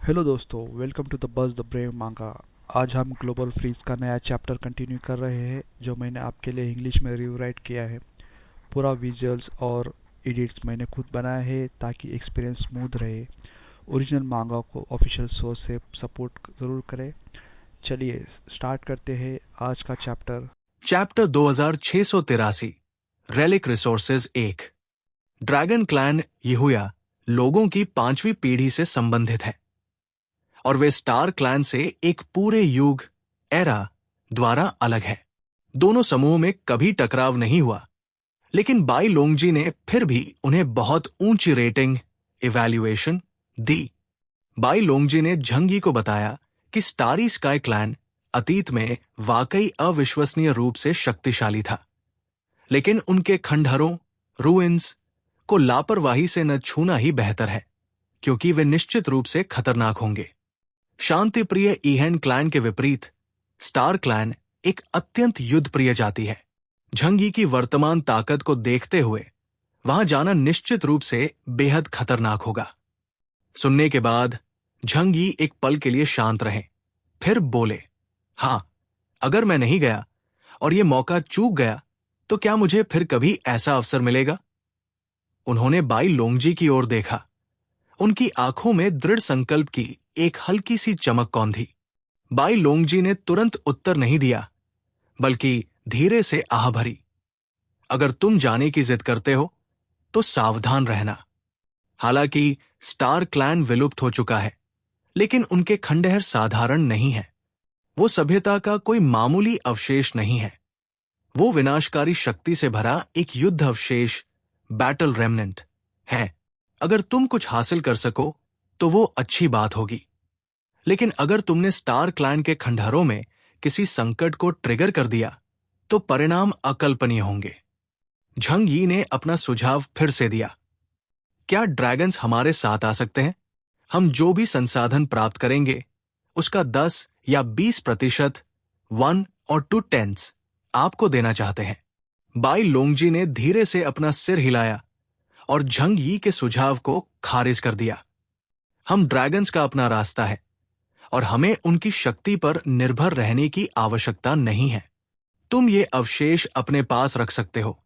Hello दोस्तों, welcome to the buzz the brave manga. आज हम ग्लोबल फ्रीज का नया चैप्टर कंटिन्यू कर रहे हैं जो मैंने आपके लिए इंग्लिश में रिवराइट किया है। पूरा विजुअल्स और एडिट्स मैंने खुद बनाया है ताकि एक्सपीरियंस स्मूथ रहे। ओरिजिनल मांगा को ऑफिशियल सोर्स से सपोर्ट जरूर करें। चलिए स्टार्ट करते हैं आज का chapter. Chapter 2683 relic resources 1। Dragon clan यहूया लोगों की 5वीं पीढ़ी से संबंधित है और वे स्टार क्लैन से एक पूरे युग एरा द्वारा अलग है। दोनों समूह में कभी टकराव नहीं हुआ, लेकिन बाई लोंगजी ने फिर भी उन्हें बहुत ऊंची रेटिंग इवैल्यूएशन दी। बाई लोंगजी ने झंगी को बताया कि स्टारी स्काई क्लैन अतीत में वाकई अविश्वसनीय रूप से शक्तिशाली था, लेकिन उनके खंडहरों रूइंस को लापरवाही से न छूना ही बेहतर है, क्योंकि वे निश्चित रूप से खतरनाक होंगे। शांतिप्रिय ईहेन क्लैन के विपरीत स्टार क्लैन एक अत्यंत युद्धप्रिय जाति है। झंगी की वर्तमान ताकत को देखते हुए वहां जाना निश्चित रूप से बेहद खतरनाक होगा। सुनने के बाद झंगी एक पल के लिए शांत रहे, फिर बोले, हाँ, अगर मैं नहीं गया और ये मौका चूक गया तो क्या मुझे फिर कभी ऐसा अवसर मिलेगा? उन्होंने बाई लोंगजी की ओर देखा। उनकी आंखों में दृढ़ संकल्प की एक हल्की सी चमक कौंधी। बाई लोंगजी ने तुरंत उत्तर नहीं दिया, बल्कि धीरे से आह भरी। अगर तुम जाने की जिद करते हो तो सावधान रहना। हालांकि स्टार क्लैन विलुप्त हो चुका है, लेकिन उनके खंडहर साधारण नहीं है। वो सभ्यता का कोई मामूली अवशेष नहीं है। वो विनाशकारी शक्ति से भरा एक युद्ध अवशेष, बैटल रेमनेंट है। अगर तुम कुछ हासिल कर सको तो वो अच्छी बात होगी, लेकिन अगर तुमने स्टार क्लैन के खंडहरों में किसी संकट को ट्रिगर कर दिया तो परिणाम अकल्पनीय होंगे। झंग यी ने अपना सुझाव फिर से दिया। क्या ड्रैगन्स हमारे साथ आ सकते हैं? हम जो भी संसाधन प्राप्त करेंगे उसका 10 या 20% 1 और 2 टेंथ्स आपको देना चाहते हैं। बाई लोंगजी ने धीरे से अपना सिर हिलाया और झंग यी के सुझाव को खारिज कर दिया। हम ड्रैगन्स का अपना रास्ता है और हमें उनकी शक्ति पर निर्भर रहने की आवश्यकता नहीं है। तुम ये अवशेष अपने पास रख सकते हो।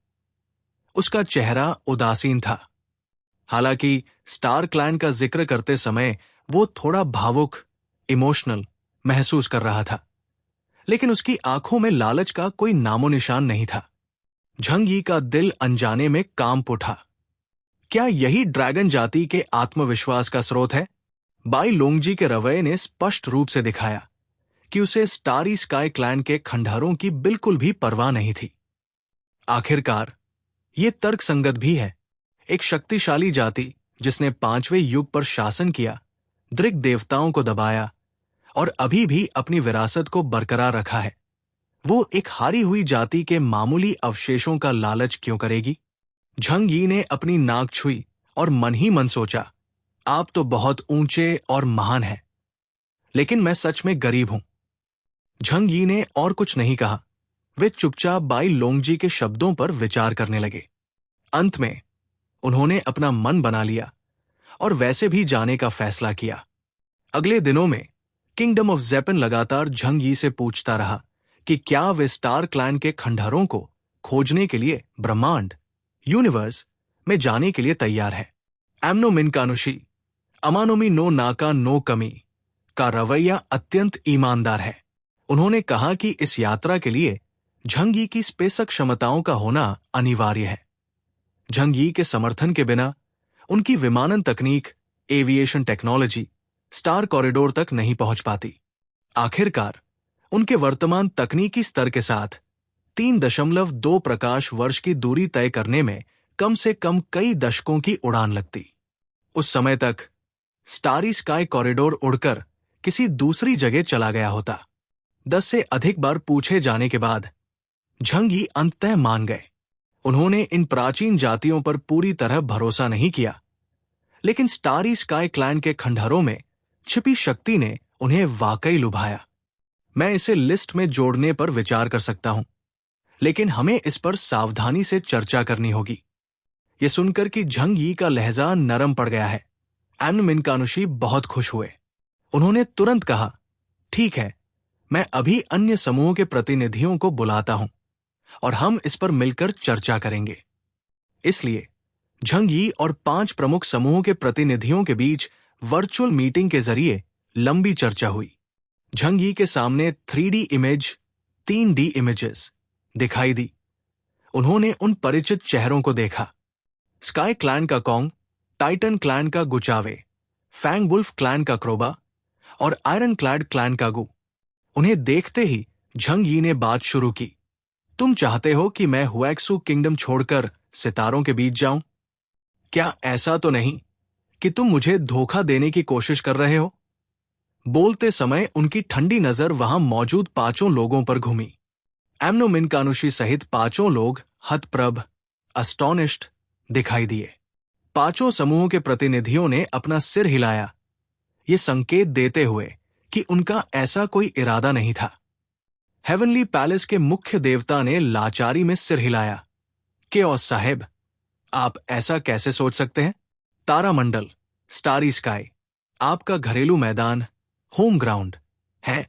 उसका चेहरा उदासीन था। हालांकि स्टार क्लैन का जिक्र करते समय वो थोड़ा भावुक, इमोशनल महसूस कर रहा था, लेकिन उसकी आंखों में लालच का कोई नामो निशान नहीं था। झंग यी का दिल अनजाने में कांप उठा। क्या यही ड्रैगन जाति के आत्मविश्वास का स्रोत है? बाई लोंगजी के रवैये ने स्पष्ट रूप से दिखाया कि उसे स्टारी स्काई क्लैन के खंडहरों की बिल्कुल भी परवाह नहीं थी। आखिरकार ये तर्कसंगत भी है। एक शक्तिशाली जाति जिसने 5वें युग पर शासन किया, दृक देवताओं को दबाया और अभी भी अपनी विरासत को बरकरार रखा है, वो एक हारी हुई जाति के मामूली अवशेषों का लालच क्यों करेगी? झंग यी ने अपनी नाक छुई और मन ही मन सोचा, आप तो बहुत ऊंचे और महान हैं, लेकिन मैं सच में गरीब हूं। झंग यी ने और कुछ नहीं कहा। वे चुपचाप बाई लोंगजी के शब्दों पर विचार करने लगे। अंत में उन्होंने अपना मन बना लिया और वैसे भी जाने का फैसला किया। अगले दिनों में किंगडम ऑफ ज़ेपेन लगातार झंग यी से पूछता रहा कि क्या वे स्टार क्लैन के खंडहरों को खोजने के लिए ब्रह्मांड, यूनिवर्स में जाने के लिए तैयार है। एमनो मिनकानुशी, अमानोमी नो नाका नो कमी का रवैया अत्यंत ईमानदार है। उन्होंने कहा कि इस यात्रा के लिए झंग यी की स्पेसक क्षमताओं का होना अनिवार्य है। झंग यी के समर्थन के बिना उनकी विमानन तकनीक, एविएशन टेक्नोलॉजी स्टार कॉरिडोर तक नहीं पहुंच पाती। आखिरकार उनके वर्तमान तकनीकी स्तर के साथ 3.2 प्रकाश वर्ष की दूरी तय करने में कम से कम कई दशकों की उड़ान लगती। उस समय तक स्टारी स्काई कॉरिडोर उड़कर किसी दूसरी जगह चला गया होता। 10 से अधिक बार पूछे जाने के बाद झंग यी अंततः मान गए। उन्होंने इन प्राचीन जातियों पर पूरी तरह भरोसा नहीं किया, लेकिन स्टारी स्काई क्लैन के खंडहरों में छिपी शक्ति ने उन्हें वाकई लुभाया। मैं इसे लिस्ट में जोड़ने पर विचार कर सकता हूं, लेकिन हमें इस पर सावधानी से चर्चा करनी होगी। ये सुनकर कि झंग यी का लहजा नरम पड़ गया है, एमनो मिनकानुशी बहुत खुश हुए। उन्होंने तुरंत कहा, ठीक है, मैं अभी अन्य समूहों के प्रतिनिधियों को बुलाता हूं और हम इस पर मिलकर चर्चा करेंगे। इसलिए झंग यी और 5 प्रमुख समूहों के प्रतिनिधियों के बीच वर्चुअल मीटिंग के जरिए लंबी चर्चा हुई। झंग यी के सामने 3D इमेज, 3D इमेजेस दिखाई दी। उन्होंने उन परिचित चेहरों को देखा, स्काई क्लैन का कॉन्ग, टाइटन क्लैन का गुचावे, फैंग वुल्फ क्लैन का क्रोबा और आयरन क्लैड क्लैन का गु। उन्हें देखते ही झंग यी ने बात शुरू की, तुम चाहते हो कि मैं हुएक्सू किंगडम छोड़कर सितारों के बीच जाऊं? क्या ऐसा तो नहीं कि तुम मुझे धोखा देने की कोशिश कर रहे हो? बोलते समय उनकी ठंडी नजर वहां मौजूद 5 लोगों पर घूमी। एमनो मिनकानुशी सहित 5 लोग हतप्रभ, अस्टॉनिश्ड दिखाई दिए। 5 समूहों के प्रतिनिधियों ने अपना सिर हिलाया, ये संकेत देते हुए कि उनका ऐसा कोई इरादा नहीं था। हेवनली पैलेस के मुख्य देवता ने लाचारी में सिर हिलाया, केओस साहेब, आप ऐसा कैसे सोच सकते हैं? तारामंडल, स्टारी स्काई, आपका घरेलू मैदान, होम ग्राउंड है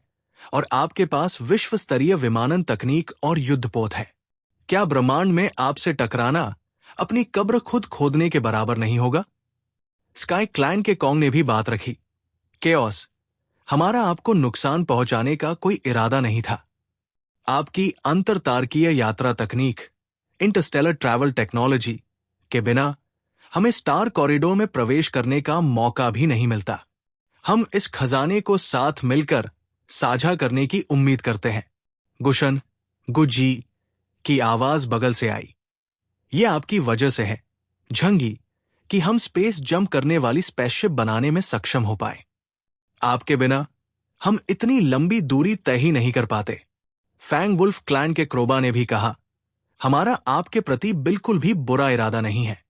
और आपके पास विश्व स्तरीय विमानन तकनीक और युद्धपोत है। क्या ब्रह्मांड में आपसे टकराना अपनी कब्र खुद खोदने के बराबर नहीं होगा? स्काई क्लैन के कॉन्ग ने भी बात रखी, केओस, हमारा आपको नुकसान पहुंचाने का कोई इरादा नहीं था। आपकी अंतरतारकीय यात्रा तकनीक, इंटरस्टेलर ट्रैवल टेक्नोलॉजी के बिना हमें स्टार कॉरिडोर में प्रवेश करने का मौका भी नहीं मिलता। हम इस खजाने को साथ मिलकर साझा करने की उम्मीद करते हैं। गुशन, गुजी की आवाज बगल से आई, यह आपकी वजह से है झंगी कि हम स्पेस जंप करने वाली स्पेसशिप बनाने में सक्षम हो पाए। आपके बिना हम इतनी लंबी दूरी तय ही नहीं कर पाते। फैंग वुल्फ क्लैन के क्रोबा ने भी कहा, हमारा आपके प्रति बिल्कुल भी बुरा इरादा नहीं है।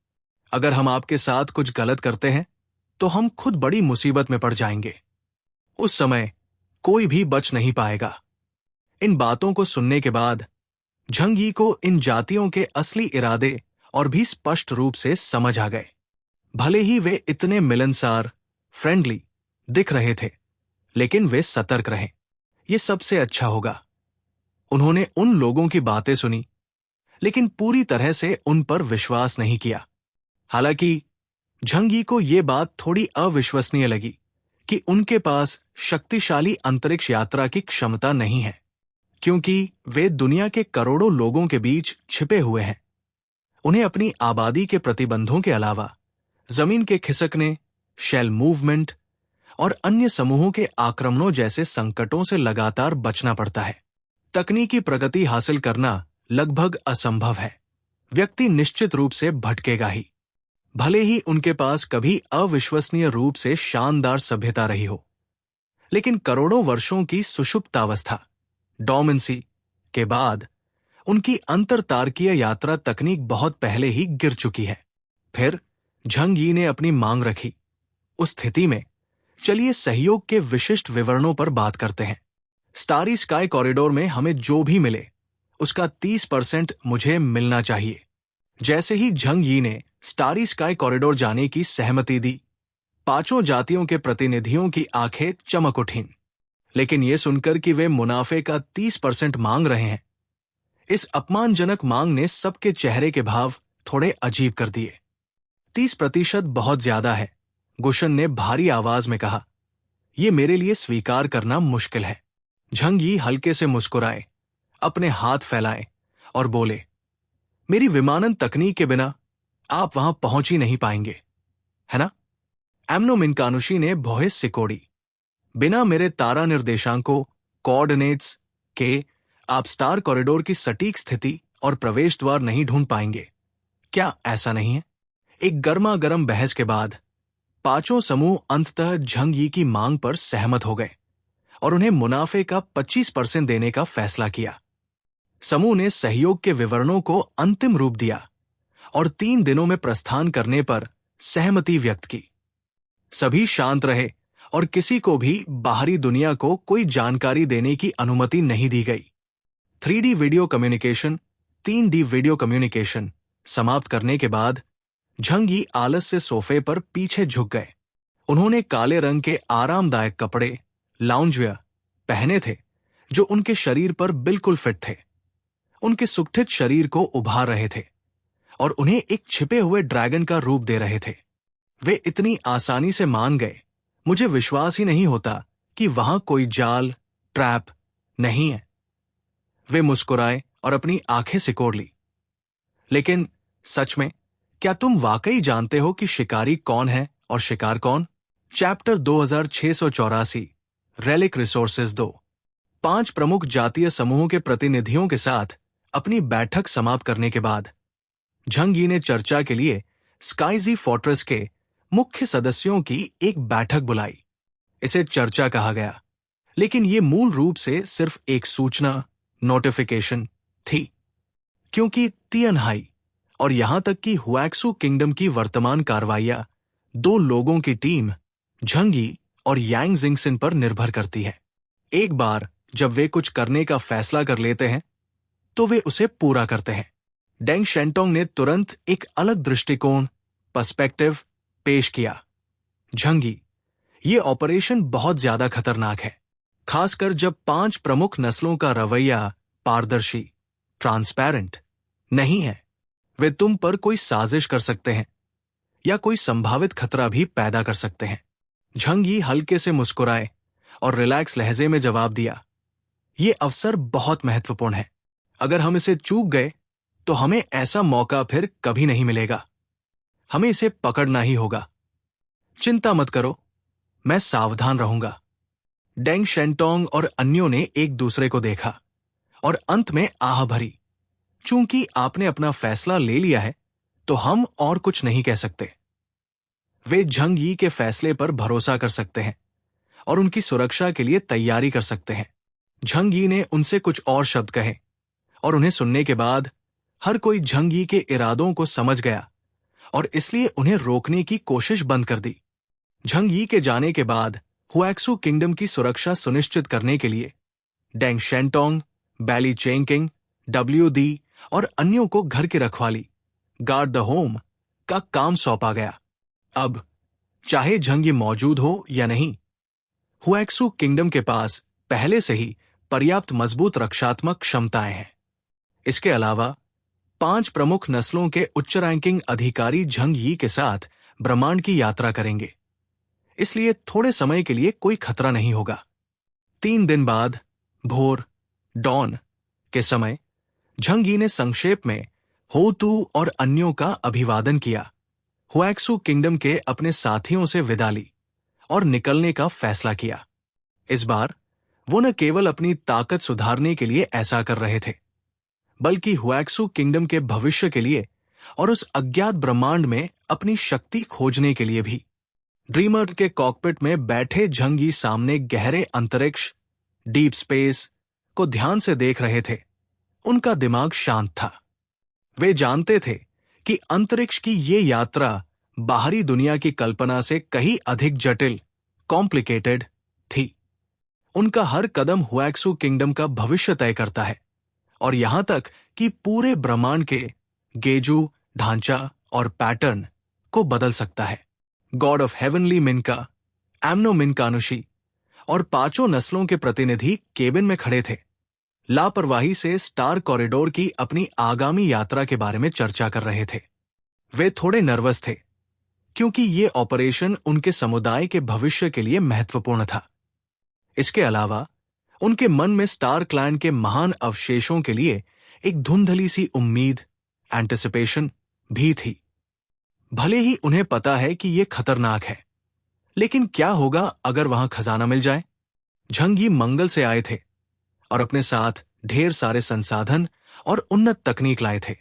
अगर हम आपके साथ कुछ गलत करते हैं तो हम खुद बड़ी मुसीबत में पड़ जाएंगे। उस समय कोई भी बच नहीं पाएगा। इन बातों को सुनने के बाद झंग यी को इन जातियों के असली इरादे और भी स्पष्ट रूप से समझ आ गए। भले ही वे इतने मिलनसार, फ्रेंडली दिख रहे थे, लेकिन वे सतर्क रहे, ये सबसे अच्छा होगा। उन्होंने उन लोगों की बातें सुनी, लेकिन पूरी तरह से उन पर विश्वास नहीं किया। हालांकि झंग यी को यह बात थोड़ी अविश्वसनीय लगी कि उनके पास शक्तिशाली अंतरिक्ष यात्रा की क्षमता नहीं है, क्योंकि वे दुनिया के करोड़ों लोगों के बीच छिपे हुए हैं। उन्हें अपनी आबादी के प्रतिबंधों के अलावा जमीन के खिसकने, शेल मूवमेंट और अन्य समूहों के आक्रमणों जैसे संकटों से लगातार बचना पड़ता है। तकनीकी प्रगति हासिल करना लगभग असंभव है। व्यक्ति निश्चित रूप से भटकेगा ही, भले ही उनके पास कभी अविश्वसनीय रूप से शानदार सभ्यता रही हो। लेकिन करोड़ों वर्षों की सुषुप्तावस्था, डोमेंसी के बाद उनकी अंतरतारकीय यात्रा तकनीक बहुत पहले ही गिर चुकी है। फिर झंग यी ने अपनी मांग रखी। उस स्थिति में चलिए सहयोग के विशिष्ट विवरणों पर बात करते हैं। स्टारी स्काई कॉरिडोर में हमें जो भी मिले उसका 30% मुझे मिलना चाहिए। जैसे ही झंग यी ने स्टारी स्काई कॉरिडोर जाने की सहमति दी, 5 जातियों के प्रतिनिधियों की आंखें चमक उठीं। लेकिन यह सुनकर कि वे मुनाफे का 30% मांग रहे हैं, इस अपमानजनक मांग ने सबके चेहरे के भाव थोड़े अजीब कर दिए। 30% बहुत ज्यादा है, गुशन ने भारी आवाज में कहा। यह मेरे लिए स्वीकार करना मुश्किल है। झंग यी हल्के से मुस्कुराए, अपने हाथ फैलाए और बोले, मेरी विमानन तकनीक के बिना आप वहां पहुंच ही नहीं पाएंगे, है ना? एमनो मिनकानुशी ने भौहें सिकोड़ी, बिना मेरे तारा निर्देशांकों, कोऑर्डिनेट्स के आप स्टार कॉरिडोर की सटीक स्थिति और प्रवेश द्वार नहीं ढूंढ पाएंगे। क्या ऐसा नहीं है? एक गर्मा गर्म बहस के बाद 5 समूह अंततः झंग यी की मांग पर सहमत हो गए और उन्हें मुनाफे का 25% देने का फैसला किया। समूह ने सहयोग के विवरणों को अंतिम रूप दिया और 3 दिनों में प्रस्थान करने पर सहमति व्यक्त की। सभी शांत रहे और किसी को भी बाहरी दुनिया को कोई जानकारी देने की अनुमति नहीं दी गई। 3D video communication, 3D video communication समाप्त करने के बाद झंग यी आलस से सोफे पर पीछे झुक गए। उन्होंने काले रंग के आरामदायक कपड़े, लाउंजवेयर पहने थे जो उनके शरीर पर बिल्कुल फिट थे, उनके सुगठित शरीर को उभार रहे थे और उन्हें एक छिपे हुए ड्रैगन का रूप दे रहे थे। वे इतनी आसानी से मान गए, मुझे विश्वास ही नहीं होता कि वहां कोई जाल, ट्रैप नहीं है। वे मुस्कुराए और अपनी आंखें सिकोड़ ली। लेकिन सच में, क्या तुम वाकई जानते हो कि शिकारी कौन है और शिकार कौन? Chapter 2684 relic resources 2। 5 प्रमुख जातीय समूहों के प्रतिनिधियों के साथ अपनी बैठक समाप्त करने के बाद झंग यी ने चर्चा के लिए स्काईजी फोर्ट्रेस के मुख्य सदस्यों की एक बैठक बुलाई। इसे चर्चा कहा गया, लेकिन यह मूल रूप से सिर्फ एक सूचना, नोटिफिकेशन थी, क्योंकि तियनहाई और यहां तक कि हुएक्सू किंगडम की वर्तमान कार्रवाइयां 2 लोगों की टीम झंग यी और यांग जिंगसिन पर निर्भर करती है। एक बार जब वे कुछ करने का फैसला कर लेते हैं तो वे उसे पूरा करते हैं। डेंग शेंटोंग ने तुरंत एक अलग दृष्टिकोण, पर्सपेक्टिव पेश किया। झंग यी, ये ऑपरेशन बहुत ज्यादा खतरनाक है, खासकर जब 5 प्रमुख नस्लों का रवैया पारदर्शी, ट्रांसपेरेंट नहीं है। वे तुम पर कोई साजिश कर सकते हैं या कोई संभावित खतरा भी पैदा कर सकते हैं। झंग यी हल्के से मुस्कुराए और रिलैक्स लहजे में जवाब दिया, ये अवसर बहुत महत्वपूर्ण है। अगर हम इसे चूक गए तो हमें ऐसा मौका फिर कभी नहीं मिलेगा। हमें इसे पकड़ना ही होगा। चिंता मत करो, मैं सावधान रहूंगा। डेंग शेंटोंग और अन्यों ने एक दूसरे को देखा और अंत में आह भरी, चूंकि आपने अपना फैसला ले लिया है तो हम और कुछ नहीं कह सकते। वे झंग यी के फैसले पर भरोसा कर सकते हैं और उनकी सुरक्षा के लिए तैयारी कर सकते हैं। झंग यी ने उनसे कुछ और शब्द कहे और उन्हें सुनने के बाद हर कोई झंग यी के इरादों को समझ गया और इसलिए उन्हें रोकने की कोशिश बंद कर दी। झंग यी के जाने के बाद हुएक्सू किंगडम की सुरक्षा सुनिश्चित करने के लिए डेंग शेंटोंग, बैली चेंकिंग, WD और अन्यों को घर की रखवाली, गार्ड द होम का काम सौंपा गया। अब चाहे झंग यी मौजूद हो या नहीं, हुएक्सू किंगडम के पास पहले से ही पर्याप्त मजबूत रक्षात्मक क्षमताएं हैं। इसके अलावा 5 प्रमुख नस्लों के उच्च रैंकिंग अधिकारी झंग यी के साथ ब्रह्मांड की यात्रा करेंगे, इसलिए थोड़े समय के लिए कोई खतरा नहीं होगा। 3 दिन बाद भोर, डॉन के समय झंग यी ने संक्षेप में होतू और अन्यों का अभिवादन किया, हुएक्सू किंगडम के अपने साथियों से विदा ली और निकलने का फैसला किया। इस बार वो न केवल अपनी ताकत सुधारने के लिए ऐसा कर रहे थे, बल्कि हुएक्सू किंगडम के भविष्य के लिए और उस अज्ञात ब्रह्मांड में अपनी शक्ति खोजने के लिए भी। ड्रीमर के कॉकपिट में बैठे झंग यी सामने गहरे अंतरिक्ष, डीप स्पेस को ध्यान से देख रहे थे। उनका दिमाग शांत था। वे जानते थे कि अंतरिक्ष की ये यात्रा बाहरी दुनिया की कल्पना से कहीं अधिक जटिल, कॉम्प्लिकेटेड थी। उनका हर कदम हुएक्सू किंगडम का भविष्य तय करता है और यहां तक कि पूरे ब्रह्मांड के गेजू, ढांचा और पैटर्न को बदल सकता है। गॉड ऑफ हेवनली मिनका, एमनो मिनकानुशी और 5 नस्लों के प्रतिनिधि केबिन में खड़े थे, लापरवाही से स्टार कॉरिडोर की अपनी आगामी यात्रा के बारे में चर्चा कर रहे थे। वे थोड़े नर्वस थे क्योंकि ये ऑपरेशन उनके समुदाय के भविष्य के लिए महत्वपूर्ण था। इसके अलावा उनके मन में स्टार क्लैन के महान अवशेषों के लिए एक धुंधली सी उम्मीद, एंटिसिपेशन भी थी। भले ही उन्हें पता है कि यह खतरनाक है, लेकिन क्या होगा अगर वहां खजाना मिल जाए? झंग यी मंगल से आए थे और अपने साथ ढेर सारे संसाधन और उन्नत तकनीक लाए थे।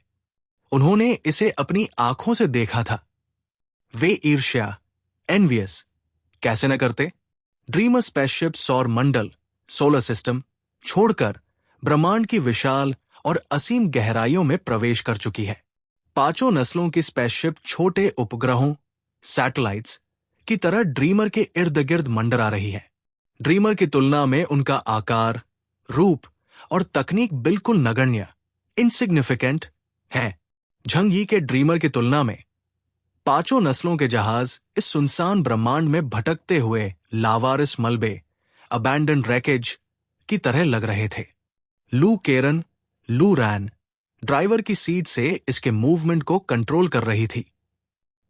उन्होंने इसे अपनी आंखों से देखा था। वे ईर्ष्या, एनवियस कैसे न करते? ड्रीमर स्पेसशिप सौर मंडल, सोलर सिस्टम छोड़कर ब्रह्मांड की विशाल और असीम गहराइयों में प्रवेश कर चुकी है। 5 नस्लों की स्पेसशिप छोटे उपग्रहों, सैटेलाइट्स की तरह ड्रीमर के इर्द गिर्द मंडरा रही है। ड्रीमर की तुलना में उनका आकार, रूप और तकनीक बिल्कुल नगण्य, इनसिग्निफिकेंट है। झंग यी के ड्रीमर की तुलना में पांचों नस्लों के जहाज इस सुनसान ब्रह्मांड में भटकते हुए लावारिस मलबे, अबैंडन्ड रैकेज की तरह लग रहे थे। लू केरन, लू रैन ड्राइवर की सीट से इसके मूवमेंट को कंट्रोल कर रही थी।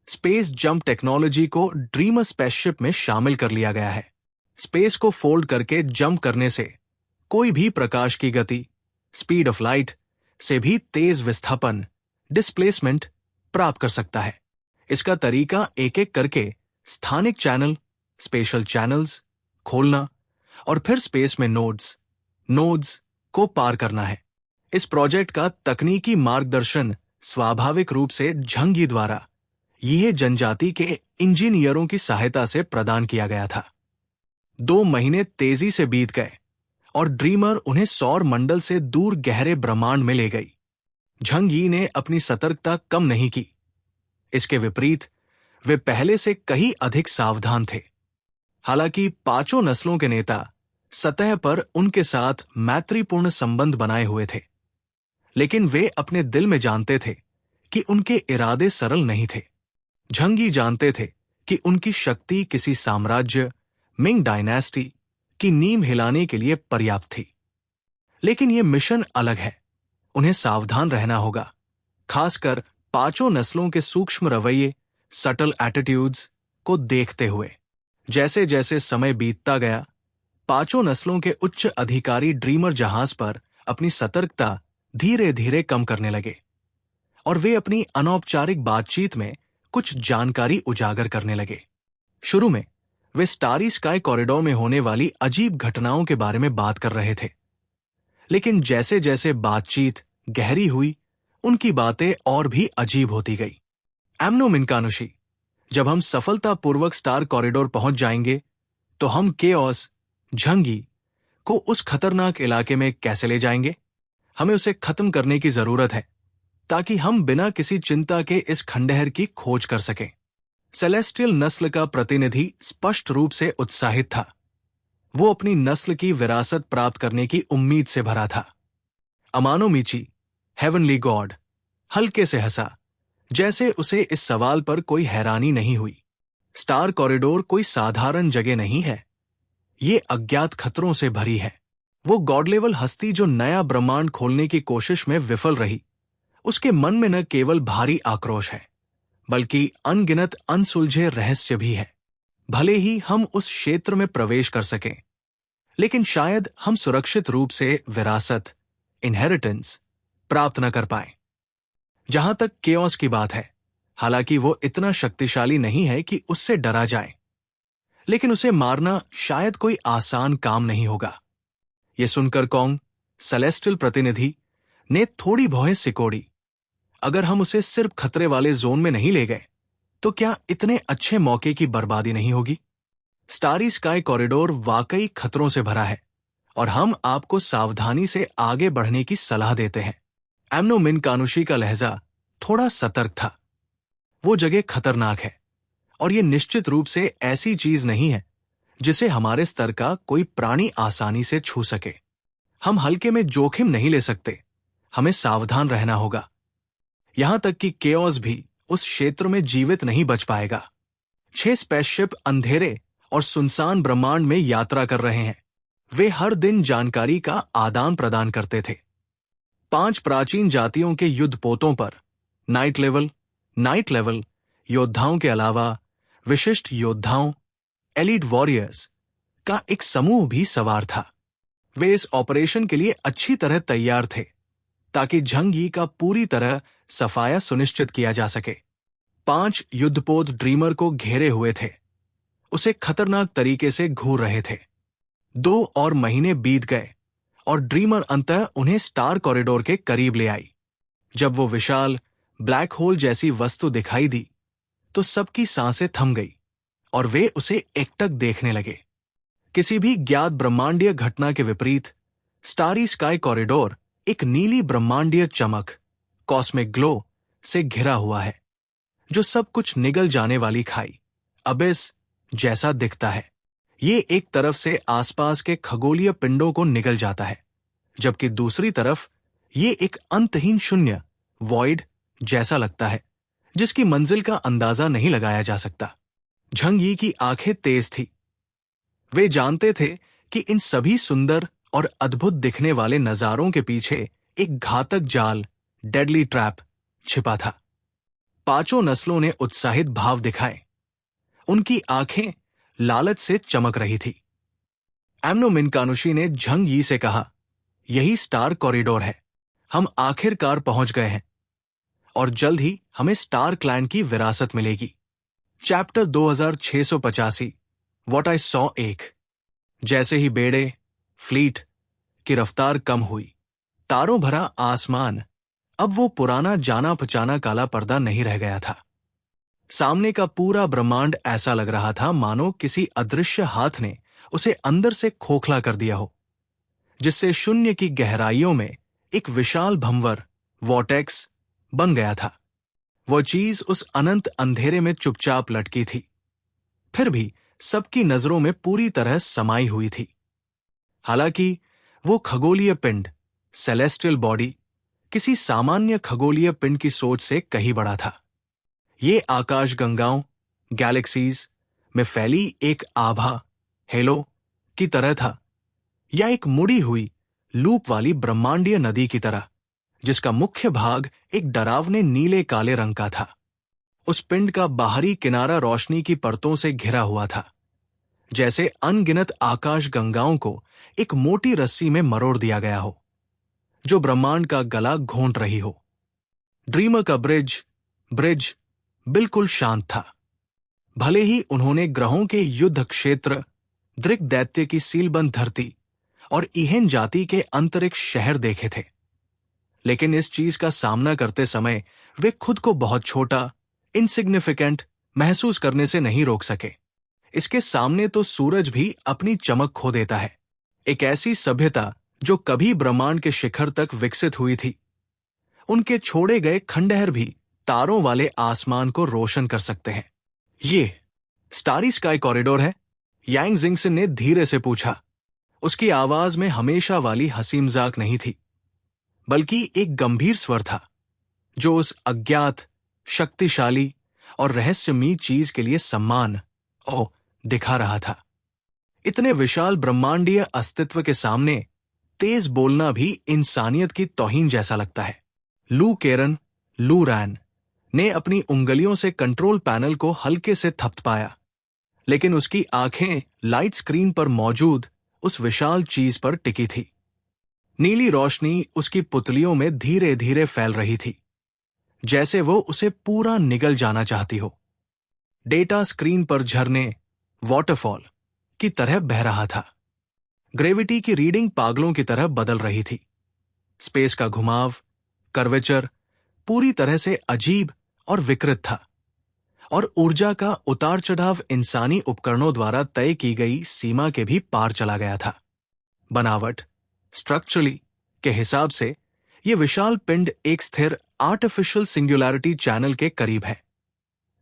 स्पेस जंप टेक्नोलॉजी को ड्रीमर स्पेसशिप में शामिल कर लिया गया है। स्पेस को फोल्ड करके जंप करने से कोई भी प्रकाश की गति, स्पीड ऑफ लाइट से भी तेज विस्थापन, डिस्प्लेसमेंट प्राप्त कर सकता है। इसका तरीका एक एक करके स्थानिक चैनल, स्पेशल चैनल्स खोलना और फिर स्पेस में नोड्स को पार करना है। इस प्रोजेक्ट का तकनीकी मार्गदर्शन स्वाभाविक रूप से झंगी द्वारा यह जनजाति के इंजीनियरों की सहायता से प्रदान किया गया था। 2 महीने तेजी से बीत गए और ड्रीमर उन्हें सौर मंडल से दूर गहरे ब्रह्मांड में ले गई। झंगी ने अपनी सतर्कता कम नहीं की। इसके विपरीत वे पहले से कहीं अधिक सावधान थे। हालांकि पांचों नस्लों के नेता सतह पर उनके साथ मैत्रीपूर्ण संबंध बनाए हुए थे, लेकिन वे अपने दिल में जानते थे कि उनके इरादे सरल नहीं थे। झंगी जानते थे कि उनकी शक्ति किसी साम्राज्य, मिंग डायनेस्टी की नींव हिलाने के लिए पर्याप्त थी। लेकिन यह मिशन अलग है। उन्हें सावधान रहना होगा, खासकर पांचों नस्लों के सूक्ष्म रवैये, सटल एटीट्यूड्स को देखते हुए। जैसे जैसे समय बीतता गया, पांचों नस्लों के उच्च अधिकारी ड्रीमर जहाज पर अपनी सतर्कता धीरे धीरे कम करने लगे और वे अपनी अनौपचारिक बातचीत में कुछ जानकारी उजागर करने लगे। शुरू में वे स्टारी स्काई कॉरिडोर में होने वाली अजीब घटनाओं के बारे में बात कर रहे थे, लेकिन जैसे जैसे बातचीत गहरी हुई, उनकी बातें और भी अजीब होती गई। एम्नो मिनकानुशी, जब हम सफलतापूर्वक स्टार कॉरिडोर पहुंच जाएंगे तो हम केओस, झंगी को उस खतरनाक इलाके में कैसे ले जाएंगे? हमें उसे खत्म करने की जरूरत है ताकि हम बिना किसी चिंता के इस खंडहर की खोज कर सकें। सेलेस्टियल नस्ल का प्रतिनिधि स्पष्ट रूप से उत्साहित था। वो अपनी नस्ल की विरासत प्राप्त करने की उम्मीद से भरा था। अमानो मीची, हेवनली गॉड, हल्के से हंसा, जैसे उसे इस सवाल पर कोई हैरानी नहीं हुई। स्टार कॉरिडोर कोई साधारण जगह नहीं है। ये अज्ञात खतरों से भरी है। वो गॉड लेवल हस्ती जो नया ब्रह्मांड खोलने की कोशिश में विफल रही, उसके मन में न केवल भारी आक्रोश है, बल्कि अनगिनत अनसुलझे रहस्य भी है। भले ही हम उस क्षेत्र में प्रवेश कर सकें, लेकिन शायद हम सुरक्षित रूप से विरासत, इनहेरिटेंस प्राप्त न कर पाए। जहां तक केओस की बात है, हालांकि वो इतना शक्तिशाली नहीं है कि उससे डरा जाए, लेकिन उसे मारना शायद कोई आसान काम नहीं होगा। यह सुनकर कॉन्ग, सेलेस्टियल प्रतिनिधि, ने थोड़ी भौहें सिकोड़ी। अगर हम उसे सिर्फ खतरे वाले जोन में नहीं ले गए, तो क्या इतने अच्छे मौके की बर्बादी नहीं होगी? स्टारी स्काई कॉरिडोर वाकई खतरों से भरा है और हम आपको सावधानी से आगे बढ़ने की सलाह देते हैं। एम्नो मिनकानुशी का लहजा थोड़ा सतर्क था। वो जगह खतरनाक है और यह निश्चित रूप से ऐसी चीज नहीं है जिसे हमारे स्तर का कोई प्राणी आसानी से छू सके। हम हल्के में जोखिम नहीं ले सकते। हमें सावधान रहना होगा। यहां तक कि केओस भी उस क्षेत्र में जीवित नहीं बच पाएगा। 6 स्पेसशिप अंधेरे और सुनसान ब्रह्मांड में यात्रा कर रहे हैं। वे हर दिन जानकारी का आदान प्रदान करते थे। 5 प्राचीन जातियों के युद्धपोतों पर नाइट लेवल योद्धाओं के अलावा विशिष्ट योद्धाओं, एलीट वॉरियर्स का एक समूह भी सवार था। वे इस ऑपरेशन के लिए अच्छी तरह तैयार थे ताकि झंगी का पूरी तरह सफाया सुनिश्चित किया जा सके। 5 युद्धपोत ड्रीमर को घेरे हुए थे, उसे खतरनाक तरीके से घूर रहे थे। 2 और महीने बीत गए और ड्रीमर अंततः उन्हें स्टार कॉरिडोर के करीब ले आई। जब वो विशाल ब्लैक होल जैसी वस्तु दिखाई दी, तो सबकी सांसें थम गई और वे उसे एकटक देखने लगे। किसी भी ज्ञात ब्रह्मांडीय घटना के विपरीत स्टारी स्काई कॉरिडोर एक नीली ब्रह्मांडीय चमक, कॉस्मिक ग्लो से घिरा हुआ है, जो सब कुछ निगल जाने वाली खाई, अबिस जैसा दिखता है। ये एक तरफ से आसपास के खगोलीय पिंडों को निगल जाता है, जबकि दूसरी तरफ ये एक अंतहीन शून्य, वॉइड जैसा लगता है, जिसकी मंजिल का अंदाजा नहीं लगाया जा सकता। झंग यी की आंखें तेज थी। वे जानते थे कि इन सभी सुंदर और अद्भुत दिखने वाले नजारों के पीछे एक घातक जाल, डेडली ट्रैप, छिपा था। पांचों नस्लों ने उत्साहित भाव दिखाए। उनकी आंखें लालच से चमक रही थी। एम्नो मिनकानुशी ने झंग यी से कहा, यही स्टार कॉरिडोर है। हम आखिरकार पहुंच गए हैं और जल्द ही हमें स्टार क्लैन की विरासत मिलेगी। Chapter 2685 what I saw 1। जैसे ही बेड़े, फ्लीट की रफ्तार कम हुई, तारों भरा आसमान अब वो पुराना जाना पहचाना काला पर्दा नहीं रह गया था। सामने का पूरा ब्रह्मांड ऐसा लग रहा था मानो किसी अदृश्य हाथ ने उसे अंदर से खोखला कर दिया हो, जिससे शून्य की गहराइयों में एक विशाल भंवर, वॉर्टेक्स, बन गया था। वो चीज उस अनंत अंधेरे में चुपचाप लटकी थी, फिर भी सबकी नजरों में पूरी तरह समाई हुई थी। हालांकि वो खगोलीय पिंड, सेलेस्टियल बॉडी, किसी सामान्य खगोलीय पिंड की सोच से कहीं बड़ा था। ये आकाशगंगाओं, गैलेक्सीज में फैली एक आभा, हेलो की तरह था, या एक मुड़ी हुई लूप वाली ब्रह्मांडीय नदी की तरह, जिसका मुख्य भाग एक डरावने नीले काले रंग का था। उस पिंड का बाहरी किनारा रोशनी की परतों से घिरा हुआ था, जैसे अनगिनत आकाशगंगाओं को एक मोटी रस्सी में मरोड़ दिया गया हो, जो ब्रह्मांड का गला घोंट रही हो। ड्रीमर का ब्रिज बिल्कुल शांत था। भले ही उन्होंने ग्रहों के युद्ध क्षेत्र, दृक दैत्य की सीलबंद धरती और इहेन जाति के अंतरिक्ष शहर देखे थे, लेकिन इस चीज का सामना करते समय वे खुद को बहुत छोटा, इनसिग्निफिकेंट महसूस करने से नहीं रोक सके। इसके सामने तो सूरज भी अपनी चमक खो देता है। एक ऐसी सभ्यता जो कभी ब्रह्मांड के शिखर तक विकसित हुई थी। उनके छोड़े गए खंडहर भी तारों वाले आसमान को रोशन कर सकते हैं। ये स्टारी स्काई कॉरिडोर है? यांग जिंगसन ने धीरे से पूछा। उसकी आवाज में हमेशा वाली हंसी मजाक नहीं थी, बल्कि एक गंभीर स्वर था, जो उस अज्ञात, शक्तिशाली और रहस्यमयी चीज के लिए सम्मान दिखा रहा था। इतने विशाल ब्रह्मांडीय अस्तित्व के सामने तेज बोलना भी इंसानियत की तौहीन जैसा लगता है। लू रैन ने अपनी उंगलियों से कंट्रोल पैनल को हल्के से थपथपाया, लेकिन उसकी आंखें लाइट स्क्रीन पर मौजूद उस विशाल चीज पर टिकी थी। नीली रोशनी उसकी पुतलियों में धीरे धीरे फैल रही थी, जैसे वो उसे पूरा निगल जाना चाहती हो। डेटा स्क्रीन पर झरने, वाटरफॉल की तरह बह रहा था। ग्रेविटी की रीडिंग पागलों की तरह बदल रही थी। स्पेस का घुमाव, कर्वेचर पूरी तरह से अजीब और विकृत था, और ऊर्जा का उतार चढ़ाव इंसानी उपकरणों द्वारा तय की गई सीमा के भी पार चला गया था। बनावट, स्ट्रक्चरली के हिसाब से यह विशाल पिंड एक स्थिर आर्टिफिशियल सिंगुलैरिटी चैनल के करीब है।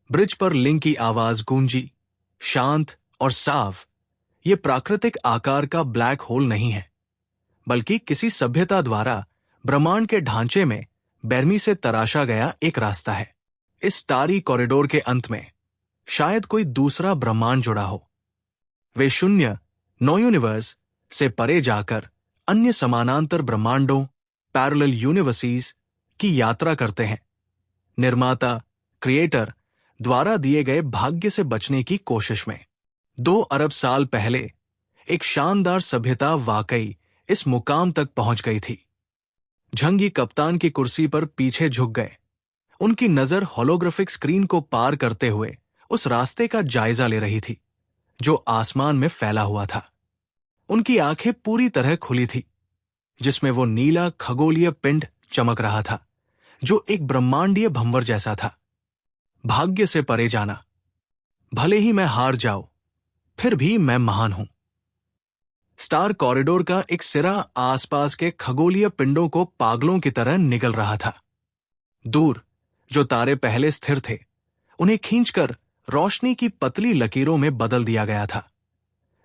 ब्रिज पर लिंक की आवाज गूंजी, शांत और साफ। यह प्राकृतिक आकार का ब्लैक होल नहीं है, बल्कि किसी सभ्यता द्वारा ब्रह्मांड के ढांचे में बेरमी से तराशा गया एक रास्ता है। इस स्टारी कॉरिडोर के अंत में शायद कोई दूसरा ब्रह्मांड जुड़ा हो। वे शून्य, नो यूनिवर्स से परे जाकर अन्य समानांतर ब्रह्मांडों, पैरेलल यूनिवर्सिस की यात्रा करते हैं, निर्माता, क्रिएटर द्वारा दिए गए भाग्य से बचने की कोशिश में। 2 अरब साल पहले एक शानदार सभ्यता वाकई इस मुकाम तक पहुंच गई थी। झंगी कप्तान की कुर्सी पर पीछे झुक गए। उनकी नजर होलोग्राफिक स्क्रीन को पार करते हुए उस रास्ते का जायजा ले रही थी जो आसमान में फैला हुआ था। उनकी आंखें पूरी तरह खुली थी, जिसमें वो नीला खगोलीय पिंड चमक रहा था, जो एक ब्रह्मांडीय भंवर जैसा था। भाग्य से परे जाना, भले ही मैं हार जाऊं, फिर भी मैं महान हूं। स्टार कॉरिडोर का एक सिरा आसपास के खगोलीय पिंडों को पागलों की तरह निगल रहा था। दूर जो तारे पहले स्थिर थे, उन्हें खींचकर रोशनी की पतली लकीरों में बदल दिया गया था,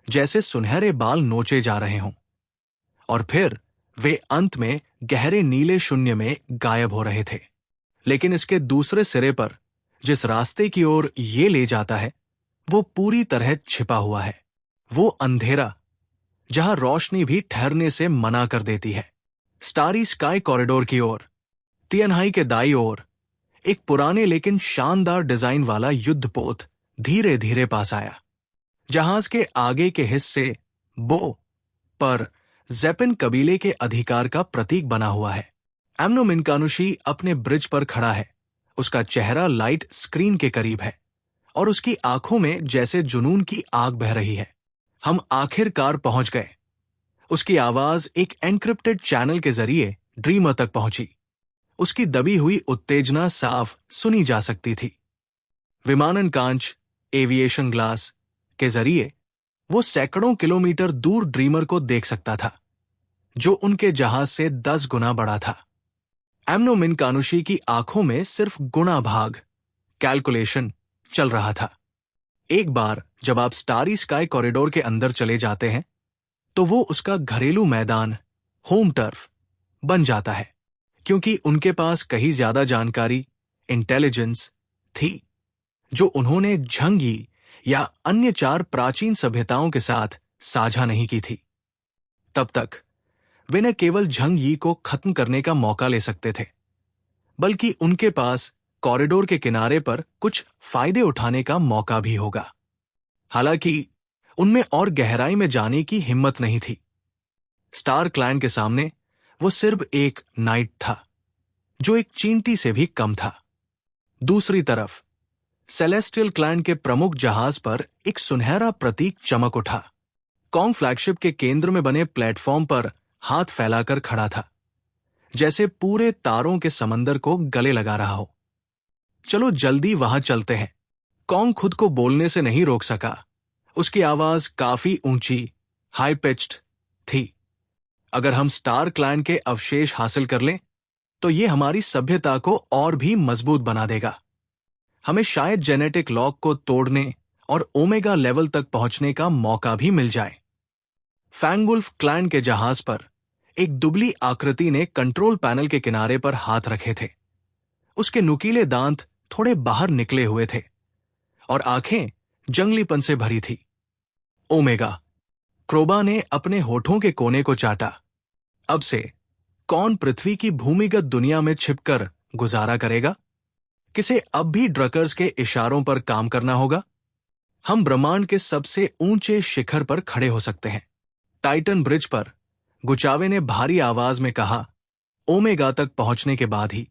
जैसे सुनहरे बाल नोचे जा रहे हों, और फिर वे अंत में गहरे नीले शून्य में गायब हो रहे थे। लेकिन इसके दूसरे सिरे पर जिस रास्ते की ओर ये ले जाता है वो पूरी तरह छिपा हुआ है। वो अंधेरा जहां रोशनी भी ठहरने से मना कर देती है। स्टारी स्काई कॉरिडोर की ओर, तियनहाई के दाईं ओर, एक पुराने लेकिन शानदार डिजाइन वाला युद्धपोत धीरे धीरे पास आया। जहाज के आगे के हिस्से बो पर जेपिन कबीले के अधिकार का प्रतीक बना हुआ है। एम्नो मिनकानुशी अपने ब्रिज पर खड़ा है। उसका चेहरा लाइट स्क्रीन के करीब है और उसकी आंखों में जैसे जुनून की आग बह रही है। हम आखिरकार पहुंच गए। उसकी आवाज एक एन्क्रिप्टेड चैनल के जरिए ड्रीमर तक पहुंची। उसकी दबी हुई उत्तेजना साफ सुनी जा सकती थी। विमानन कांच, एविएशन ग्लास के जरिए वो सैकड़ों किलोमीटर दूर ड्रीमर को देख सकता था, जो उनके जहाज से 10 गुना बड़ा था। एम्नो मिनकानुशी की आंखों में सिर्फ गुणा भाग कैलकुलेशन चल रहा था। एक बार जब आप स्टारी स्काई कॉरिडोर के अंदर चले जाते हैं तो वो उसका घरेलू मैदान, होम टर्फ बन जाता है, क्योंकि उनके पास कहीं ज्यादा जानकारी, इंटेलिजेंस थी जो उन्होंने झंगी या अन्य 4 प्राचीन सभ्यताओं के साथ साझा नहीं की थी। तब तक वे न केवल झंग यी को खत्म करने का मौका ले सकते थे, बल्कि उनके पास कॉरिडोर के किनारे पर कुछ फायदे उठाने का मौका भी होगा। हालांकि उनमें और गहराई में जाने की हिम्मत नहीं थी। स्टार क्लैन के सामने वो सिर्फ एक नाइट था, जो एक चींटी से भी कम था। दूसरी तरफ सेलेस्टियल क्लैन के प्रमुख जहाज पर एक सुनहरा प्रतीक चमक उठा। कॉन्ग फ्लैगशिप के केंद्र में बने प्लेटफॉर्म पर हाथ फैलाकर खड़ा था, जैसे पूरे तारों के समंदर को गले लगा रहा हो। चलो जल्दी वहां चलते हैं। कॉन्ग खुद को बोलने से नहीं रोक सका। उसकी आवाज काफी ऊंची, हाई पिच्ड थी। अगर हम स्टार क्लैन के अवशेष हासिल कर लें तो ये हमारी सभ्यता को और भी मजबूत बना देगा। हमें शायद जेनेटिक लॉक को तोड़ने और ओमेगा लेवल तक पहुंचने का मौका भी मिल जाए। फैंगुल्फ क्लैन के जहाज पर एक दुबली आकृति ने कंट्रोल पैनल के किनारे पर हाथ रखे थे। उसके नुकीले दांत थोड़े बाहर निकले हुए थे और आंखें जंगलीपन से भरी थी। ओमेगा, क्रोबा ने अपने होठों के कोने को चाटा। अब से कौन पृथ्वी की भूमिगत दुनिया में छिपकर गुजारा करेगा? किसे अब भी ड्रकर्स के इशारों पर काम करना होगा? हम ब्रह्मांड के सबसे ऊंचे शिखर पर खड़े हो सकते हैं। टाइटन ब्रिज पर गुचावे ने भारी आवाज में कहा, ओमेगा तक पहुंचने के बाद ही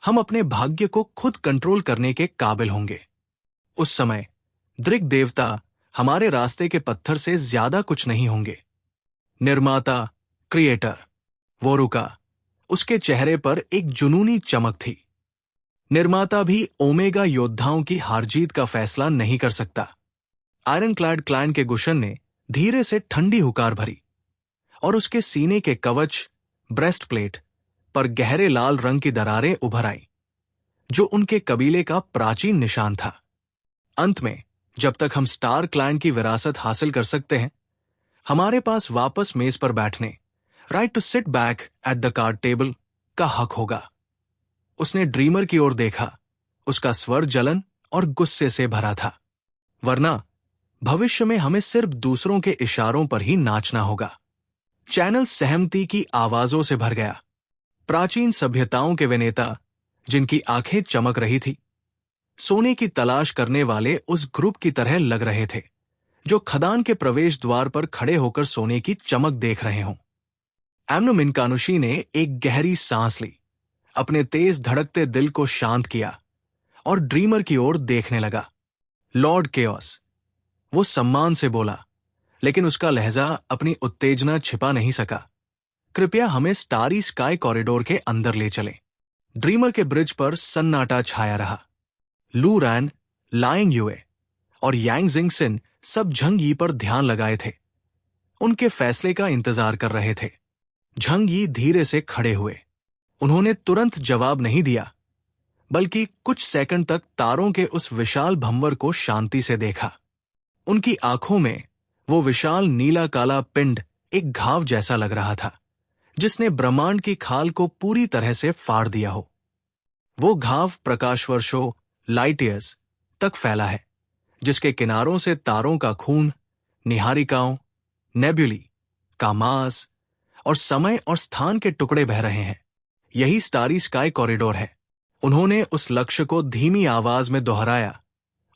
हम अपने भाग्य को खुद कंट्रोल करने के काबिल होंगे। उस समय दृक देवता हमारे रास्ते के पत्थर से ज्यादा कुछ नहीं होंगे। निर्माता, क्रिएटर, वो रुका। उसके चेहरे पर एक जुनूनी चमक थी। निर्माता भी ओमेगा योद्धाओं की हार जीत का फैसला नहीं कर सकता। आयरन क्लैड क्लैन के गुशन ने धीरे से ठंडी हुकार भरी और उसके सीने के कवच, ब्रेस्ट प्लेट पर गहरे लाल रंग की दरारें उभर आईं, जो उनके कबीले का प्राचीन निशान था। अंत में जब तक हम स्टार क्लैन की विरासत हासिल कर सकते हैं, हमारे पास वापस मेज पर बैठने, right to sit back at the card table का हक होगा। उसने ड्रीमर की ओर देखा। उसका स्वर जलन और गुस्से से भरा था। वरना भविष्य में हमें सिर्फ दूसरों के इशारों पर ही नाचना होगा। चैनल सहमति की आवाजों से भर गया। प्राचीन सभ्यताओं के वे नेता, जिनकी आंखें चमक रही थी, सोने की तलाश करने वाले उस ग्रुप की तरह लग रहे थे, जो खदान के प्रवेश द्वार पर खड़े होकर सोने की चमक देख रहे हों। एम्नो मिनकानुशी ने एक गहरी सांस ली, अपने तेज धड़कते दिल को शांत किया और ड्रीमर की ओर देखने लगा। लॉर्ड केओस, वो सम्मान से बोला, लेकिन उसका लहजा अपनी उत्तेजना छिपा नहीं सका। कृपया हमें स्टारी स्काई कॉरिडोर के अंदर ले चलें। ड्रीमर के ब्रिज पर सन्नाटा छाया रहा। लू रैन, लाइंग युए और यांग जिंगसिन सब झंग यी पर ध्यान लगाए थे। उनके फैसले का इंतजार कर रहे थे। झंग यी धीरे से खड़े हुए। उन्होंने तुरंत जवाब नहीं दिया, बल्कि कुछ सेकंड तक तारों के उस विशाल भंवर को शांति से देखा। उनकी आंखों में वो विशाल नीला काला पिंड एक घाव जैसा लग रहा था, जिसने ब्रह्मांड की खाल को पूरी तरह से फाड़ दिया हो। वो घाव प्रकाश वर्षों, लाइट ईयर्स तक फैला है, जिसके किनारों से तारों का खून, निहारिकाओं, नेब्यूली का मास और समय और स्थान के टुकड़े बह रहे हैं। यही स्टारी स्काई कॉरिडोर है। उन्होंने उस लक्ष्य को धीमी आवाज में दोहराया।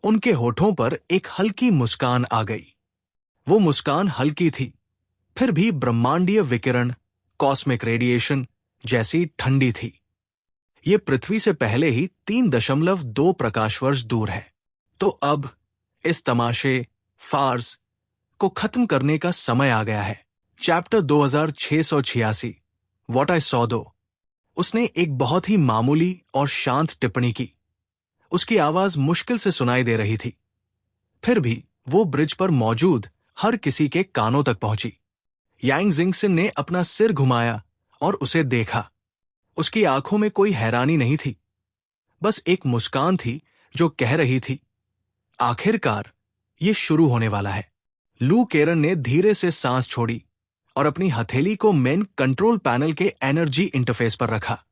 उनके होठों पर एक हल्की मुस्कान आ गई। वो मुस्कान हल्की थी, फिर भी ब्रह्मांडीय विकिरण, कॉस्मिक रेडिएशन जैसी ठंडी थी। ये पृथ्वी से पहले ही 3.2 प्रकाश वर्ष दूर है। तो अब इस तमाशे, फार्स को खत्म करने का समय आ गया है। चैप्टर 2686, व्हाट आई सॉ दो। उसने एक बहुत ही मामूली और शांत टिप्पणी की। उसकी आवाज मुश्किल से सुनाई दे रही थी, फिर भी वो ब्रिज पर मौजूद हर किसी के कानों तक पहुंची। यांग जिंगसिन ने अपना सिर घुमाया और उसे देखा। उसकी आंखों में कोई हैरानी नहीं थी, बस एक मुस्कान थी जो कह रही थी, आखिरकार ये शुरू होने वाला है। लू केरन ने धीरे से सांस छोड़ी और अपनी हथेली को मेन कंट्रोल पैनल के एनर्जी इंटरफेस पर रखा।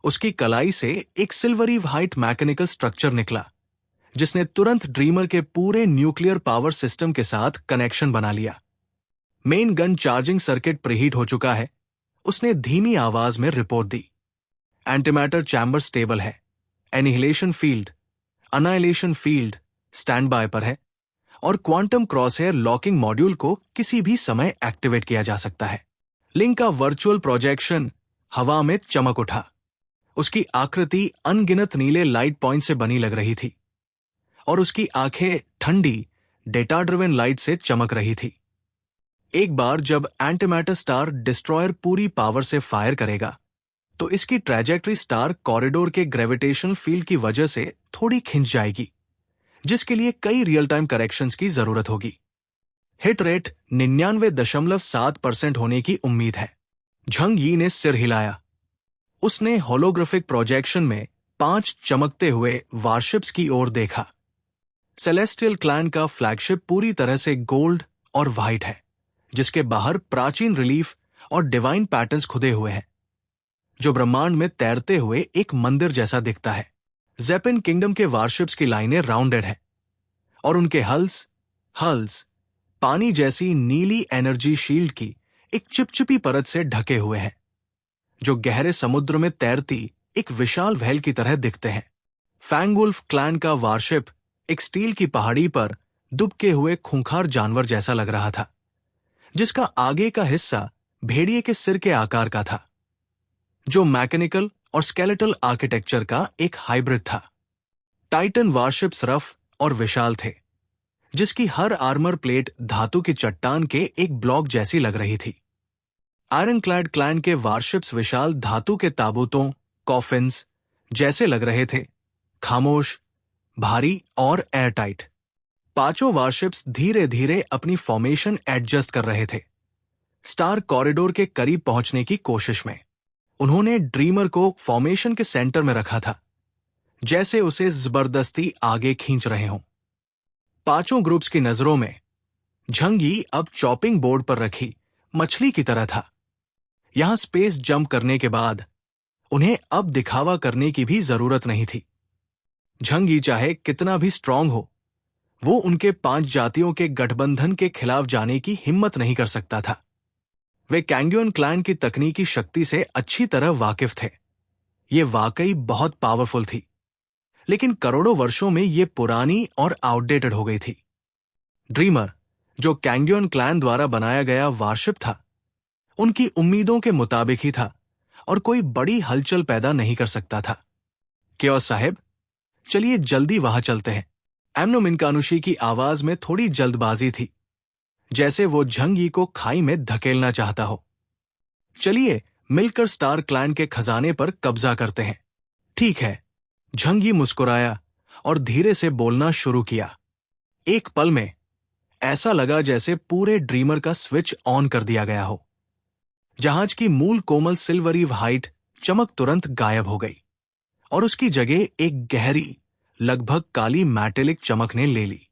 उसकी कलाई से एक सिल्वरी व्हाइट मैकेनिकल स्ट्रक्चर निकला, जिसने तुरंत ड्रीमर के पूरे न्यूक्लियर पावर सिस्टम के साथ कनेक्शन बना लिया। Main gun charging circuit preheat हो चुका है, उसने धीमी आवाज में रिपोर्ट दी। एंटीमैटर चैम्बर स्टेबल है, annihilation field, annihilation field stand by पर है और क्वांटम क्रॉसहेयर लॉकिंग मॉड्यूल को किसी भी समय एक्टिवेट किया जा सकता है। लिंक का वर्चुअल प्रोजेक्शन हवा में चमक उठा। उसकी आकृति अनगिनत नीले लाइट पॉइंट से बनी लग रही थी और उसकी आंखें ठंडी डेटा ड्रिवन लाइट से चमक रही थी। एक बार जब एंटीमैटर स्टार डिस्ट्रॉयर पूरी पावर से फायर करेगा, तो इसकी ट्रैजेक्टरी स्टार कॉरिडोर के ग्रेविटेशनल फील्ड की वजह से थोड़ी खिंच जाएगी, जिसके लिए कई रियल टाइम करेक्शंस की जरूरत होगी। हिट रेट 99.7% होने की उम्मीद है। झंग यी ने सिर हिलाया। उसने होलोग्राफिक प्रोजेक्शन में 5 चमकते हुए वारशिप्स की ओर देखा। सेलेस्टियल क्लैन का फ्लैगशिप पूरी तरह से गोल्ड और व्हाइट है, जिसके बाहर प्राचीन रिलीफ और डिवाइन पैटर्न्स खुदे हुए हैं, जो ब्रह्मांड में तैरते हुए एक मंदिर जैसा दिखता है। ज़ेपिन किंगडम के वारशिप्स की लाइनें राउंडेड हैं और उनके हल्स पानी जैसी नीली एनर्जी शील्ड की एक चिपचिपी परत से ढके हुए हैं, जो गहरे समुद्र में तैरती एक विशाल व्हेल की तरह दिखते हैं। फैंगवुल्फ क्लैन का वारशिप एक स्टील की पहाड़ी पर दुबके हुए खूंखार जानवर जैसा लग रहा था, जिसका आगे का हिस्सा भेड़िए के सिर के आकार का था, जो मैकेनिकल और स्केलेटल आर्किटेक्चर का एक हाइब्रिड था। टाइटन वारशिप्स रफ और विशाल थे, जिसकी हर आर्मर प्लेट धातु की चट्टान के एक ब्लॉक जैसी लग रही थी। आयरनक्लैड क्लैन के वारशिप्स विशाल धातु के ताबूतों, कॉफिन्स जैसे लग रहे थे, खामोश, भारी और एयरटाइट। पांचों वारशिप्स धीरे धीरे अपनी फॉर्मेशन एडजस्ट कर रहे थे, स्टार कॉरिडोर के करीब पहुंचने की कोशिश में। उन्होंने ड्रीमर को फॉर्मेशन के सेंटर में रखा था, जैसे उसे जबरदस्ती आगे खींच रहे हों। पांचों ग्रुप्स की नजरों में झंग यी अब चॉपिंग बोर्ड पर रखी मछली की तरह था। यहां स्पेस जंप करने के बाद उन्हें अब दिखावा करने की भी जरूरत नहीं थी। झंग यी चाहे कितना भी स्ट्रांग हो, वो उनके 5 जातियों के गठबंधन के खिलाफ जाने की हिम्मत नहीं कर सकता था। वे कैंग्योन क्लैन की तकनीकी शक्ति से अच्छी तरह वाकिफ थे। ये वाकई बहुत पावरफुल थी, लेकिन करोड़ों वर्षों में ये पुरानी और आउटडेटेड हो गई थी। ड्रीमर, जो कैंग्योन क्लैन द्वारा बनाया गया वारशिप था, उनकी उम्मीदों के मुताबिक ही था और कोई बड़ी हलचल पैदा नहीं कर सकता था। क्योस साहब, चलिए जल्दी वहां चलते हैं। एमनो मिनकानुशी की आवाज में थोड़ी जल्दबाजी थी, जैसे वो झंग यी को खाई में धकेलना चाहता हो। चलिए मिलकर स्टार क्लैन के खजाने पर कब्जा करते हैं। ठीक है, झंग यी मुस्कुराया और धीरे से बोलना शुरू किया। एक पल में ऐसा लगा जैसे पूरे ड्रीमर का स्विच ऑन कर दिया गया हो। जहाज की मूल कोमल सिल्वरी व्हाइट चमक तुरंत गायब हो गई और उसकी जगह एक गहरी, लगभग काली मैटेलिक चमक ने ले ली।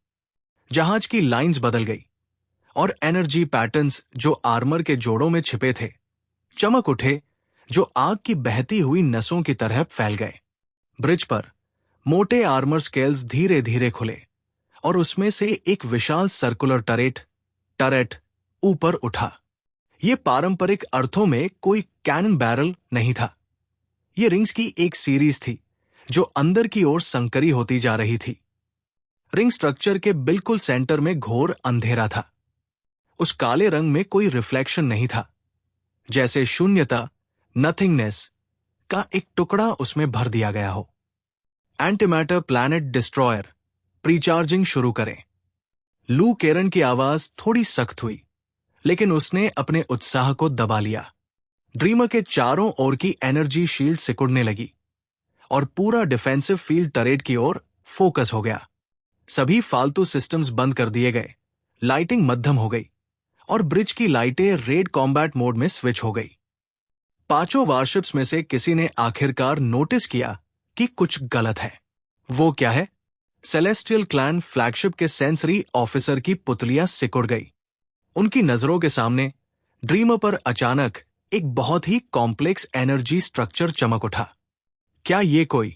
जहाज की लाइंस बदल गई और एनर्जी पैटर्न्स जो आर्मर के जोड़ों में छिपे थे, चमक उठे जो आग की बहती हुई नसों की तरह फैल गए। ब्रिज पर मोटे आर्मर स्केल्स धीरे धीरे खुले और उसमें से एक विशाल सर्कुलर टरेट ऊपर उठा। यह पारंपरिक अर्थों में कोई कैनन बैरल नहीं था। यह रिंग्स की एक सीरीज थी जो अंदर की ओर संकरी होती जा रही थी। रिंग स्ट्रक्चर के बिल्कुल सेंटर में घोर अंधेरा था। उस काले रंग में कोई रिफ्लेक्शन नहीं था, जैसे शून्यता, नथिंगनेस का एक टुकड़ा उसमें भर दिया गया हो। एंटीमैटर प्लैनेट डिस्ट्रॉयर, प्रीचार्जिंग शुरू करें। लू केरन की आवाज थोड़ी सख्त हुई, लेकिन उसने अपने उत्साह को दबा लिया। ड्रीमर के चारों ओर की एनर्जी शील्ड सिकुड़ने लगी और पूरा डिफेंसिव फील्ड टरेट की ओर फोकस हो गया। सभी फालतू सिस्टम्स बंद कर दिए गए, लाइटिंग मध्यम हो गई और ब्रिज की लाइटें रेड कॉम्बैट मोड में स्विच हो गई। पांचों वारशिप्स में से किसी ने आखिरकार नोटिस किया कि कुछ गलत है। वो क्या है? सेलेस्टियल क्लैन फ्लैगशिप के सेंसरी ऑफिसर की पुतलियां सिकुड़ गई। उनकी नजरों के सामने ड्रीमर पर अचानक एक बहुत ही कॉम्प्लेक्स एनर्जी स्ट्रक्चर चमक उठा। क्या ये कोई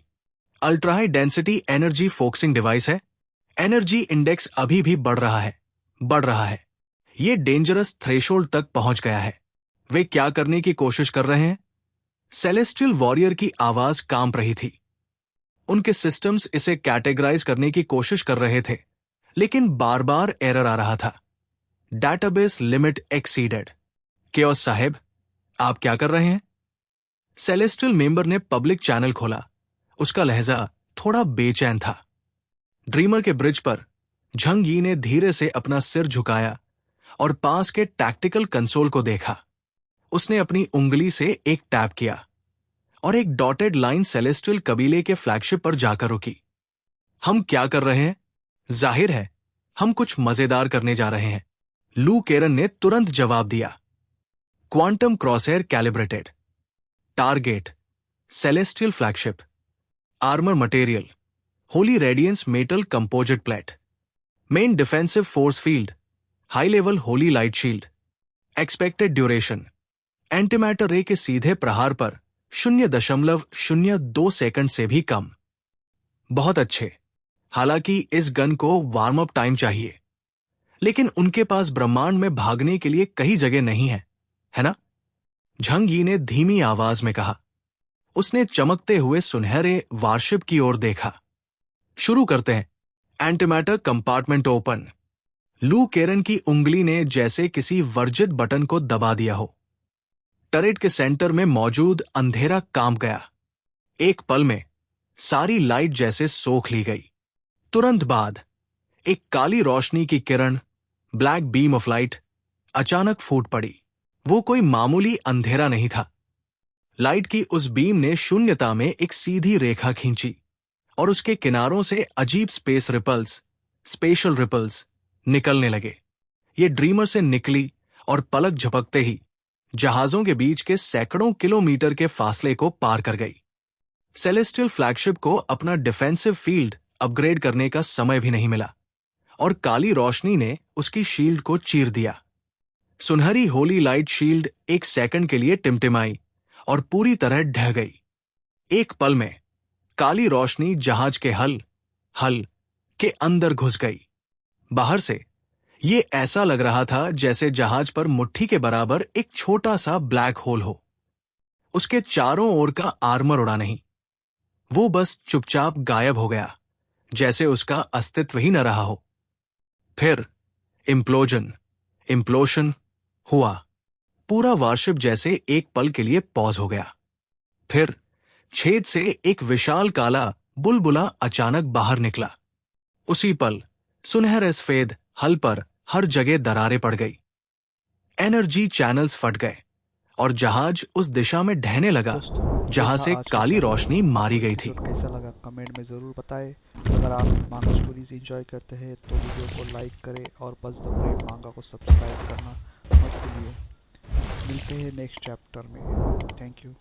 ultra high density energy focusing device है? एनर्जी इंडेक्स अभी भी बढ़ रहा है। ये डेंजरस थ्रेशोल्ड तक पहुंच गया है। वे क्या करने की कोशिश कर रहे हैं? सेलेस्टियल वॉरियर की आवाज कांप रही थी। उनके सिस्टम्स इसे कैटेगराइज करने की कोशिश कर रहे थे, लेकिन बार बार एरर आ रहा था। Database limit exceeded. केओस साहेब, आप क्या कर रहे हैं? सेलेस्टियल मेंबर ने पब्लिक चैनल खोला। उसका लहजा थोड़ा बेचैन था। ड्रीमर के ब्रिज पर झंग यी ने धीरे से अपना सिर झुकाया और पास के टैक्टिकल कंसोल को देखा। उसने अपनी उंगली से एक टैप किया और एक डॉटेड लाइन सेलेस्टियल कबीले के फ्लैगशिप पर जाकर रुकी। हम क्या कर रहे हैं? जाहिर है हम कुछ मजेदार करने जा रहे हैं, लू केरन ने तुरंत जवाब दिया। Quantum crosshair calibrated. Target celestial flagship. Armour material holy radiance metal composite plate. Main defensive force field high level holy light shield. Expected duration antimatter ray के सीधे प्रहार पर 0.02 सेकंड से भी कम। बहुत अच्छे। हालांकि इस गन को वार्म अप टाइम चाहिए, लेकिन उनके पास ब्रह्मांड में भागने के लिए कई जगह नहीं है ना? झंग यी ने धीमी आवाज में कहा। उसने चमकते हुए सुनहरे वारशिप की ओर देखा। शुरू करते हैं। Antimatter compartment open. लू केरन की उंगली ने जैसे किसी वर्जित बटन को दबा दिया हो। टरेट के सेंटर में मौजूद अंधेरा कांप गया। एक पल में सारी लाइट जैसे सोख ली गई। तुरंत बाद एक काली रोशनी की किरण, ब्लैक बीम ऑफ लाइट, अचानक फूट पड़ी। वो कोई मामूली अंधेरा नहीं था। लाइट की उस बीम ने शून्यता में एक सीधी रेखा खींची और उसके किनारों से अजीब स्पेशल रिपल्स निकलने लगे। ये ड्रीमर से निकली और पलक झपकते ही जहाजों के बीच के सैकड़ों किलोमीटर के फासले को पार कर गई। सेलेस्टियल फ्लैगशिप को अपना डिफेंसिव फील्ड अपग्रेड करने का समय भी नहीं मिला और काली रोशनी ने उसकी शील्ड को चीर दिया। सुनहरी होली लाइट शील्ड एक सेकंड के लिए टिमटिमाई और पूरी तरह ढह गई। एक पल में काली रोशनी जहाज के हल के अंदर घुस गई। बाहर से ये ऐसा लग रहा था जैसे जहाज पर मुट्ठी के बराबर एक छोटा सा ब्लैक होल हो। उसके चारों ओर का आर्मर उड़ा नहीं, वो बस चुपचाप गायब हो गया, जैसे उसका अस्तित्व ही न रहा हो। फिर इम्प्लोशन हुआ। पूरा वारशिप जैसे एक पल के लिए पॉज हो गया। फिर छेद से एक विशाल काला बुलबुला अचानक बाहर निकला। उसी पल सुनहरे सफेद हल पर हर जगह दरारें पड़ गई। एनर्जी चैनल्स फट गए और जहाज उस दिशा में ढहने लगा जहां से काली रोशनी मारी गई थी। कैसा लगा कमेंट में ज़रूर बताएं। अगर आप मांगा स्टोरीज एंजॉय करते हैं तो वीडियो को लाइक करें और बस द ब्रेव मांगा को सब्सक्राइब करना मत भूलिए। मिलते हैं नेक्स्ट चैप्टर में। Thank you.